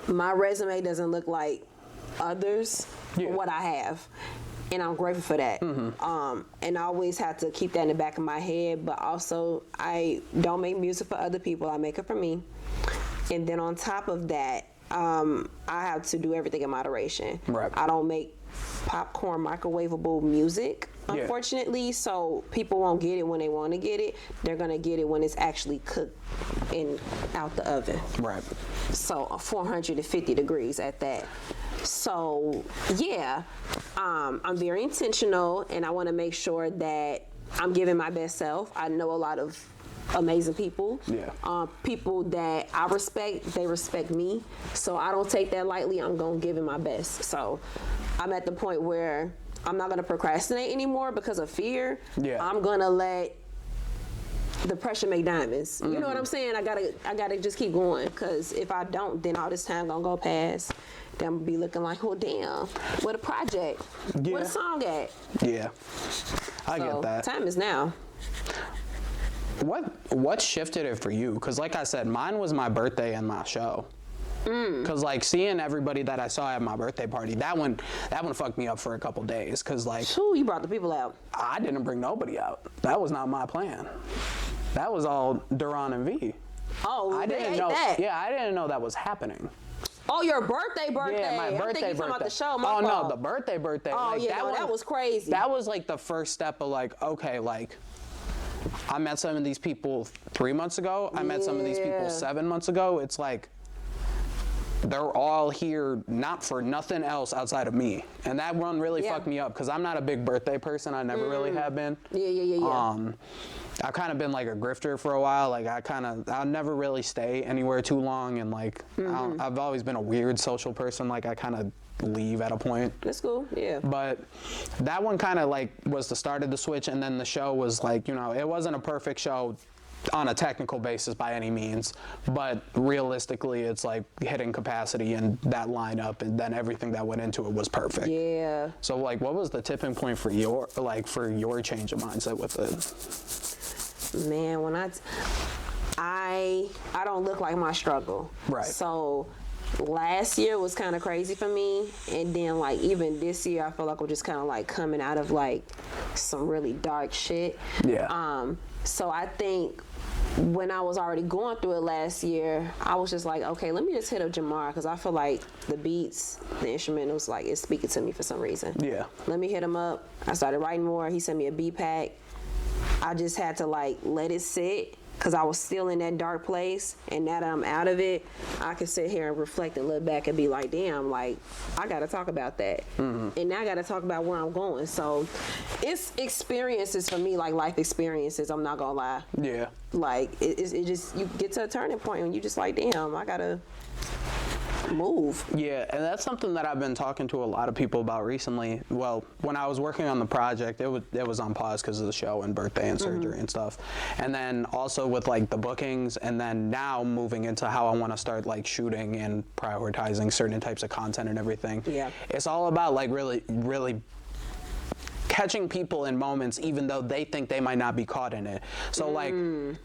My resume doesn't look like others, what I have. And I'm grateful for that. And I always have to keep that in the back of my head, but also I don't make music for other people. I make it for me. And then on top of that, I have to do everything in moderation. Right. I don't make popcorn microwavable music, unfortunately, so people won't get it when they want to get it. They're gonna get it when it's actually cooked and out the oven. Right. So 450 degrees at that. So yeah, I'm very intentional, and I want to make sure that I'm giving my best self. I know a lot of amazing people. People that I respect, they respect me. So I don't take that lightly. I'm gonna give it my best. So I'm at the point where I'm not gonna procrastinate anymore because of fear. I'm gonna let the pressure make diamonds. You know what I'm saying? I gotta just keep going, because if I don't, then all this time gonna go past. Then I'm gonna be looking like, oh damn, what a project, what a song at. Yeah, I get that. Time is now. What shifted it for you? Because like I said, mine was my birthday and my show. Because like seeing everybody that I saw at my birthday party, that one fucked me up for a couple days. Because like, Ooh, you brought the people out. I didn't bring nobody out. That was not my plan. That was all Duran and V. Oh, I didn't know. that. Yeah, I didn't know that was happening. Oh, your birthday. Yeah, my I'm birthday. thinking about the show. Oh no, fault. the birthday. Oh like, yeah, that was crazy. That was like the first step of like, okay, like I met some of these people 3 months ago. I met some of these people 7 months ago. It's like they're all here not for nothing else outside of me, and that one really fucked me up because I'm not a big birthday person. I never really have been. Yeah. I've kind of been like a grifter for a while. Like I'll never really stay anywhere too long, and like I've always been a weird social person. Like I kind of leave at a point. That's cool. Yeah. But that one kind of like was the start of the switch, and then the show was like, you know, it wasn't a perfect show on a technical basis by any means, but realistically it's like hitting capacity and that lineup and then everything that went into it was perfect. Yeah. So like what was the tipping point for your change of mindset with it? Man, when I don't look like my struggle. Right. So last year was kind of crazy for me, and then like even this year I feel like I'm just kind of like coming out of like some really dark shit. Yeah. So I think when I was already going through it last year, I was just like, okay, let me just hit up Jamar, because I feel like the beats, the instrumentals, like it's speaking to me for some reason. Yeah. Let me hit him up. I started writing more. He sent me a beat pack. I just had to like let it sit, because I was still in that dark place, and now that I'm out of it, I can sit here and reflect and look back and be like, damn, like I gotta talk about that. And now I gotta talk about where I'm going. So it's experiences for me, like life experiences, I'm not gonna lie. Yeah. Like it just, you get to a turning point and you just like, damn, I gotta move. Yeah, and that's something that I've been talking to a lot of people about recently. Well, when I was working on the project, it was on pause because of the show and birthday and surgery and stuff. And then also with like the bookings, and then now moving into how I want to start like shooting and prioritizing certain types of content and everything. Yeah. It's all about like really catching people in moments even though they think they might not be caught in it. So like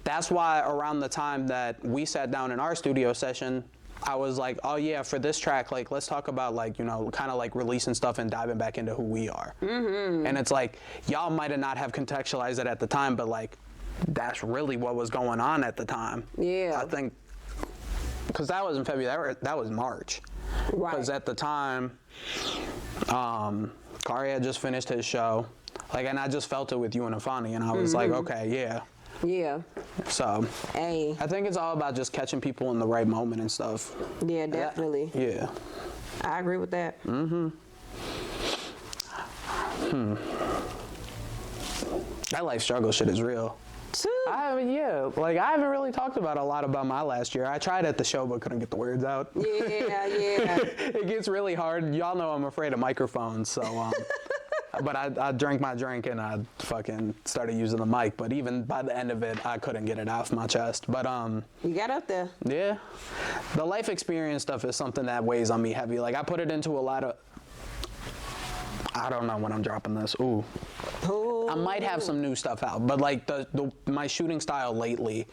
that's why around the time that we sat down in our studio session, I was like, oh yeah, for this track, like let's talk about like, you know, kind of like releasing stuff and diving back into who we are. And it's like, y'all might have not have contextualized it at the time, but like that's really what was going on at the time. Yeah. I think, because that was in February, that was March. Right. Because at the time, Kari had just finished his show, like, and I just felt it with you and Afani, and I was like, okay, yeah. Yeah. So, Hey. I think it's all about just catching people in the right moment and stuff. Yeah, definitely. Yeah. I agree with that. That life struggle shit is real. I haven't really talked about a lot about my last year. I tried at the show but couldn't get the words out. Yeah. It gets really hard. Y'all know I'm afraid of microphones, so but I drank my drink and I fucking started using the mic, but even by the end of it I couldn't get it off my chest. But You got up there. yeah. The life experience stuff is something that weighs on me heavy. Like I put it into a lot of, I don't know when I'm dropping this. Ooh. I might have some new stuff out, but like my shooting style lately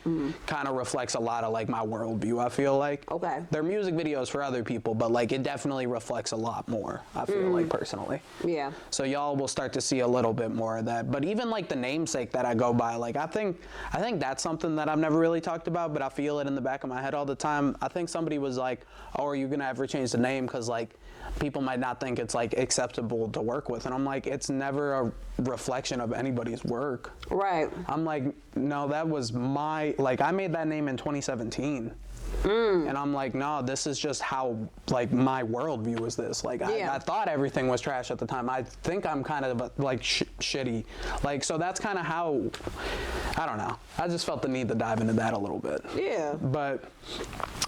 kind of reflects a lot of like my worldview, I feel like. Okay. They're music videos for other people, but like it definitely reflects a lot more, I feel like personally. Yeah. So y'all will start to see a little bit more of that. But even like the namesake that I go by, like I think that's something that I've never really talked about, but I feel it in the back of my head all the time. I think somebody was like, oh, are you gonna ever change the name? Because like people might not think it's like acceptable to work with. And I'm like, it's never a reflection of anybody's work. Right. I'm like, no, that was I made that name in 2017. And I'm like, no, this is just how, like, my worldview is this. Like, I thought everything was trash at the time. I think I'm kind of, like, shitty. Like, so that's kind of how, I don't know. I just felt the need to dive into that a little bit. Yeah. But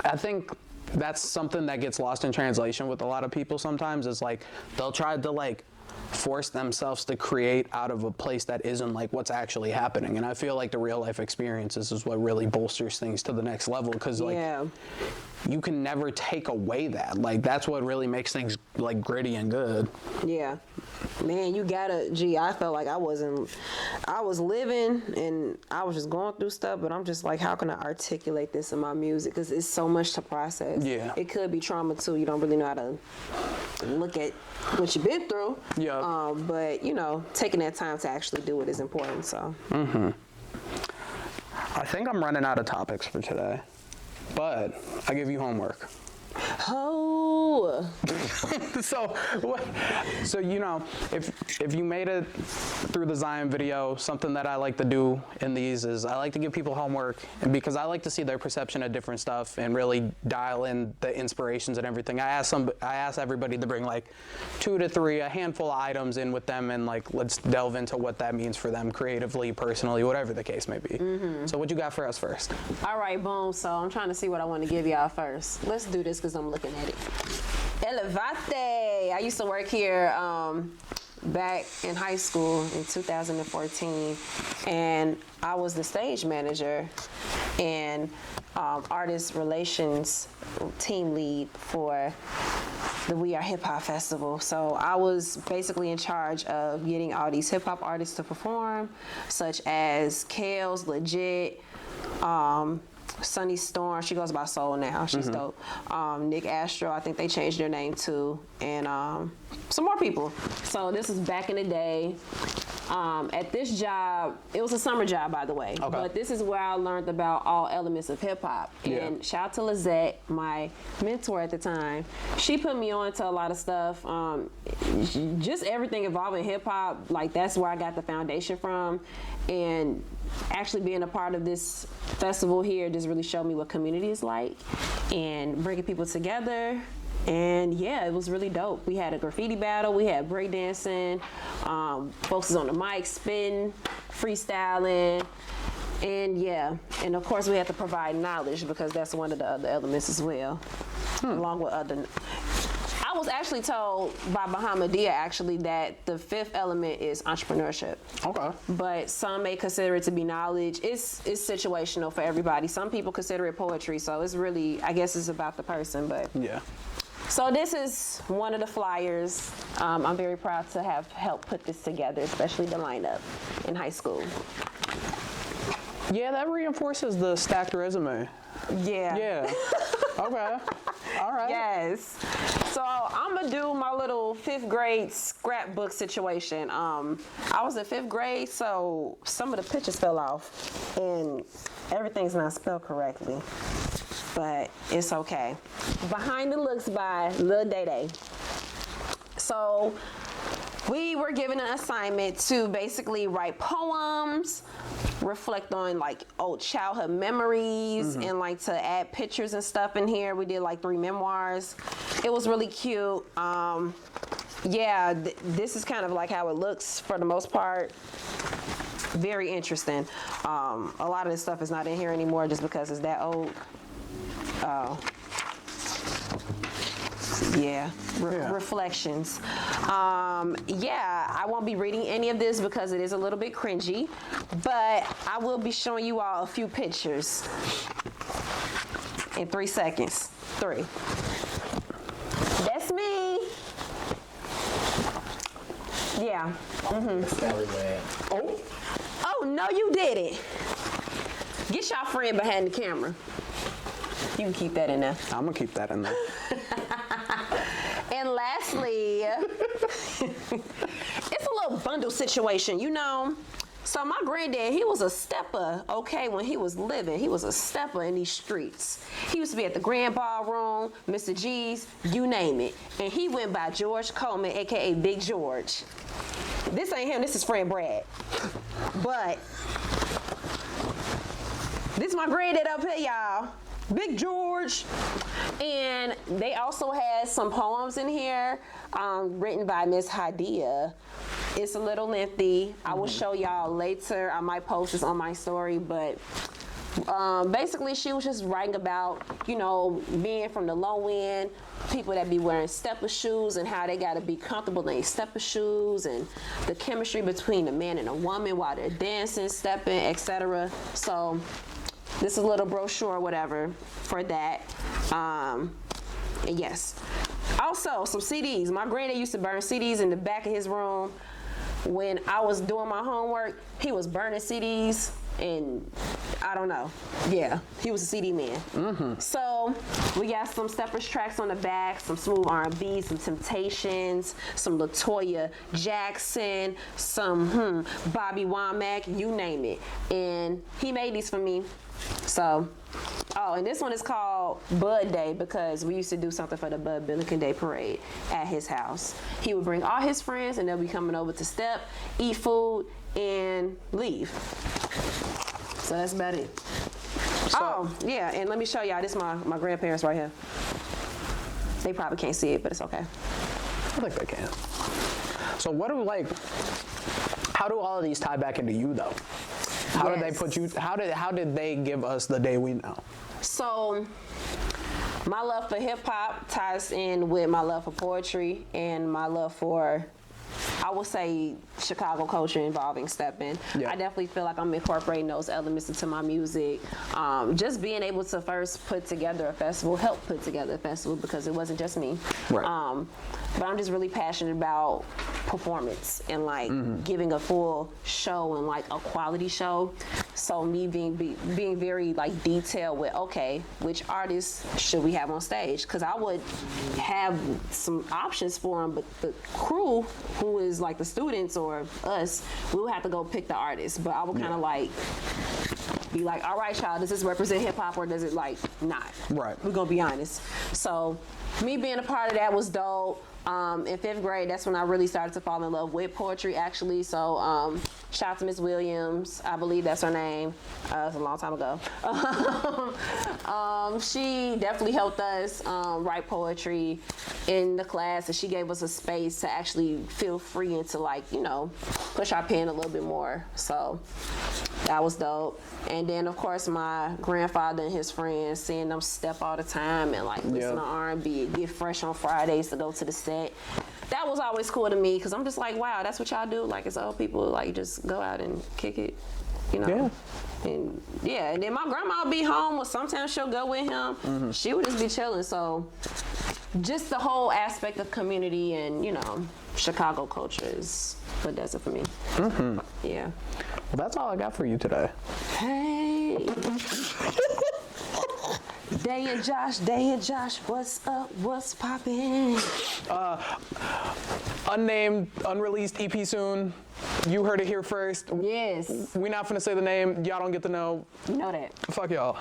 I think that's something that gets lost in translation with a lot of people sometimes, is, like, they'll try to, like, force themselves to create out of a place that isn't like what's actually happening. And I feel like the real life experiences is what really bolsters things to the next level, because like you can never take away that. Like that's what really makes things like gritty and good. Yeah. Man, you gotta, I felt like I was living and I was just going through stuff, but I'm just like, how can I articulate this in my music? Because it's so much to process. Yeah. It could be trauma too. You don't really know how to look at what you've been through. Yeah. But, you know, taking that time to actually do it is important, so. I think I'm running out of topics for today, but I give you homework. Oh. So you know, if you made it through the Zion video, something that I like to do in these is I like to give people homework, and because I like to see their perception of different stuff and really dial in the inspirations and everything. I ask everybody to bring like 2 to 3, a handful of items in with them, and like let's delve into what that means for them creatively, personally, whatever the case may be. So what you got for us first? All right, boom. So I'm trying to see what I want to give y'all first. Let's do this because I'm looking at it. Elevate. I used to work here back in high school in 2014, and I was the stage manager and artist relations team lead for the We Are Hip Hop Festival. So I was basically in charge of getting all these hip hop artists to perform, such as Kales, Legit, Sunny Storm, she goes by Soul now, she's dope. Nick Astro, I think they changed their name too, and some more people. So this is back in the day. At this job, it was a summer job, by the way, but this is where I learned about all elements of hip hop. And shout out to Lizette, my mentor at the time. She put me on to a lot of stuff, just everything involving hip hop. Like that's where I got the foundation from, and actually being a part of this festival here just really showed me what community is like and bringing people together. And yeah, it was really dope. We had a graffiti battle, we had breakdancing, folks is on the mic spitting, freestyling, and yeah, and of course we had to provide knowledge because that's one of the other elements as well, along with other. I was actually told by Bahamadia actually that the 5th element is entrepreneurship. Okay. But some may consider it to be knowledge. It's situational for everybody. Some people consider it poetry, so it's really, I guess it's about the person, but. Yeah. So this is one of the flyers. I'm very proud to have helped put this together, especially the lineup in high school. Yeah, that reinforces the stacked resume. Yeah. Yeah. Okay. All right. Yes. So I'm gonna do my little 5th grade scrapbook situation. I was in 5th grade, so some of the pictures fell off, and everything's not spelled correctly, but it's okay. Behind the Looks by Lil Day Day. So we were given an assignment to basically write poems, reflect on like old childhood memories, and like to add pictures and stuff in here. We did like 3 memoirs. It was really cute. Yeah, this is kind of like how it looks for the most part. Very interesting. A lot of this stuff is not in here anymore just because it's that old. Yeah, reflections. Yeah, I won't be reading any of this because it is a little bit cringy, but I will be showing you all a few pictures in 3 seconds. 3. That's me. Yeah. Oh, no, you didn't. Get your friend behind the camera. You can keep that in there. I'm gonna keep that in there. And lastly, it's a little bundle situation, you know. So my granddad, he was a stepper, okay, when he was living. He was a stepper in these streets. He used to be at the Grand Ballroom, Mr. G's, you name it. And he went by George Coleman, AKA Big George. This ain't him, this is friend Brad. But this is my granddad up here, y'all. Big George. And they also had some poems in here written by Miss Hadia. It's a little lengthy. I will show y'all later. I might post this on my story, but Basically, she was just writing about, you know, being from the low end, people that be wearing stepper shoes and how they got to be comfortable in stepper shoes, and the chemistry between a man and a woman while they're dancing, stepping, etc. So this is a little brochure or whatever for that. And yes. Also, some CDs. My granddad used to burn CDs in the back of his room. When I was doing my homework, he was burning CDs, and I don't know. Yeah, he was a CD man. So we got some Steppers tracks on the back, some smooth R&B, some Temptations, some LaToya Jackson, some Bobby Womack, you name it. And he made these for me. So, oh, and this one is called Bud Day because we used to do something for the Bud Billiken Day Parade at his house. He would bring all his friends and they'll be coming over to step, eat food, and leave. So that's about it. Oh, yeah, and let me show y'all. This is my grandparents right here. They probably can't see it, but it's okay. I think they can. So what do how do all of these tie back into you though? How did they put you, how did they give us the day we know? So my love for hip hop ties in with my love for poetry and my love for, I would say, Chicago culture involving stepping. Yeah. I definitely feel like I'm incorporating those elements into my music. Just being able to first put together a festival, help put together a festival because it wasn't just me. Right. But I'm just really passionate about performance and giving a full show and a quality show. So me being very detailed with, okay, which artists should we have on stage? Because I would have some options for them, but the crew, who is the students or us, we would have to go pick the artist. But I would kind of be like, all right, y'all, does this represent hip hop or does it not? Right. We're gonna be honest. So me being a part of that was dope. In 5th grade, that's when I really started to fall in love with poetry, actually. So shout out to Miss Williams. I believe that's her name. It's a long time ago. She definitely helped us write poetry in the class, and she gave us a space to actually feel free and to push our pen a little bit more. So that was dope. And then, of course, my grandfather and his friends, seeing them step all the time and listen to R&B, get fresh on Fridays to go to the set. That was always cool to me because I'm just wow, that's what y'all do. It's old people just go out and kick it, Yeah. And and then my grandma would be home, or sometimes she'll go with him. She would just be chilling. So just the whole aspect of community and Chicago culture is what does it for me. Yeah. Well, that's all I got for you today. Hey. Day and Josh, what's up? What's poppin'? Unnamed, unreleased EP soon. You heard it here first. Yes. We not finna say the name. Y'all don't get to know. You know that. Fuck y'all.